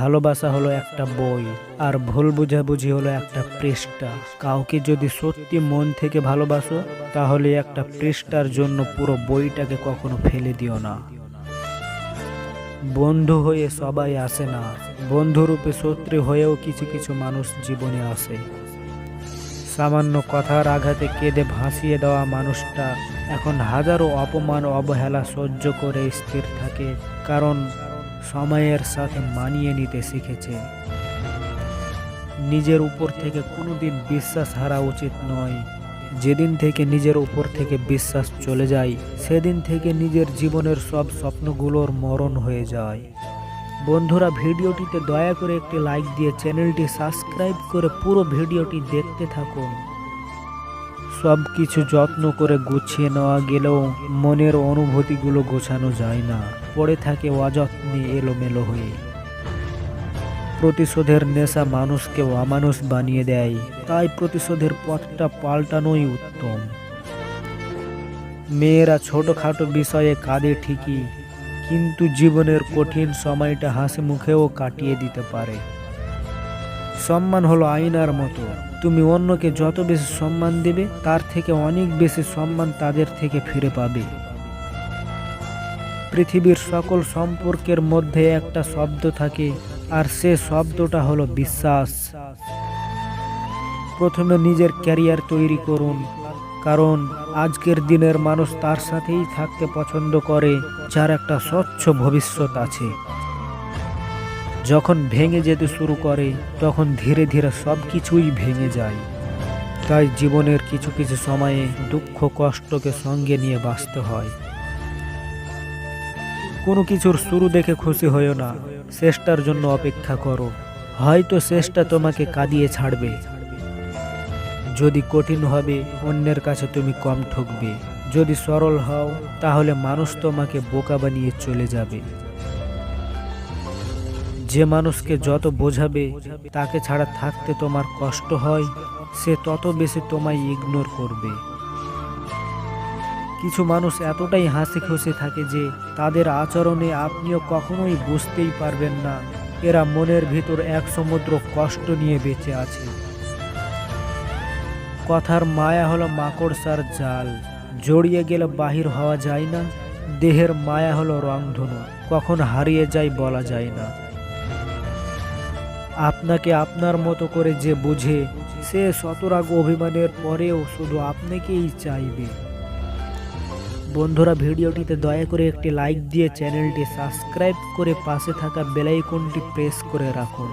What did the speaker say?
ভালোবাসা হলো একটা বই, আর ভুল বোঝাবুঝি হলো একটা পৃষ্ঠা। কাউকে যদি সত্যি মন থেকে ভালোবাসো, তাহলে একটা পৃষ্ঠার জন্য পুরো বইটাকে কখনো ফেলে দিও না। বন্ধু হয়ে সবাই আসে না, বন্ধুরূপে শত্রু হয়েও কিছু কিছু মানুষ জীবনে আসে। সামান্য কথার আঘাতে কেঁদে ভাসিয়ে দেওয়া মানুষটা এখন হাজারো অপমান অবহেলা সহ্য করে স্থির থাকে, কারণ সময়ের সাথে মানিয়ে নিতে শিখেছে। নিজের উপর থেকে কোনোদিন বিশ্বাস হারা উচিত নয়। যেদিন থেকে নিজের উপর থেকে বিশ্বাস চলে যায়, সেদিন থেকে নিজের জীবনের সব স্বপ্নগুলোর মরণ হয়ে যায়। বন্ধুরা, ভিডিওটিতে দয়া করে একটি লাইক দিয়ে চ্যানেলটি সাবস্ক্রাইব করে পুরো ভিডিওটি দেখতে থাকুন। সব কিছু যত্ন করে গুছিয়ে নেওয়া গেলেও মনের অনুভূতিগুলো গোছানো যায় না, পড়ে থাকে অযত্নে এলোমেলো হয়ে। প্রতিশোধের নেশা মানুষকে অমানুষ বানিয়ে দেয়, তাই প্রতিশোধের পথটা পাল্টানোই উত্তম। মেয়েরা ছোটখাটো বিষয়ে কাঁদে ঠিকই, কিন্তু জীবনের কঠিন সময়টা হাসি মুখেও কাটিয়ে দিতে পারে। সম্মান হলো আয়নার মতো, তুমি অন্যকে যত বেশি সম্মান দেবে, তার থেকে অনেক বেশি সম্মান তাদের থেকে ফিরে পাবে। পৃথিবীর সকল সম্পর্কের মধ্যে একটা শব্দ থাকে, আর সে শব্দটা হলো বিশ্বাস। প্রথমে নিজের ক্যারিয়ার তৈরি করুন, কারণ আজকের দিনের মানুষ তার সাথেই থাকতে পছন্দ করে যার একটা স্বচ্ছ ভবিষ্যৎ আছে। যখন ভেঙে যেতে শুরু করে, তখন ধীরে ধীরে সব কিছুই ভেঙে যায়। তাই জীবনের কিছু কিছু সময়ে দুঃখ কষ্টকে সঙ্গে নিয়ে বাঁচতে হয়। কোনো কিছুর শুরু দেখে খুশি হয়েও না, শেষটার জন্য অপেক্ষা করো। হয়তো শেষটা তোমাকে কাঁদিয়ে ছাড়বে। যদি কঠিন হবে, অন্যের কাছে তুমি কম ঠকবে। যদি সরল হও, তাহলে মানুষ তোমাকে বোকা বানিয়ে চলে যাবে। যে মানুষকে যত বোঝাবে, তাকে ছাড়া থাকতে তোমার কষ্ট হয়, সে তত বেশি তোমায় ইগনোর করবে। কিছু মানুষ এতটাই হাসি খুশি থাকে যে তাদের আচরণে আপনিও কখনোই বুঝতেই পারবেন না এরা মনের ভিতর এক সমুদ্র কষ্ট নিয়ে বেঁচে আছে। কথার মায়া হলো মাকড়সার জাল, জড়িয়ে গেলে বাহির হওয়া যায় না। দেহের মায়া হলো রংধনু, কখন হারিয়ে যায় বলা যায় না। আপনাকে আপনার মতো করে যে বুঝে, সে শতরাগ অভিমানের পরেও শুধু আপনাকেই চাইবে। বন্ধুরা, ভিডিওটিতে দয়া করে একটি লাইক দিয়ে চ্যানেলটি সাবস্ক্রাইব করে পাশে থাকা বেল আইকনটি প্রেস করে রাখুন।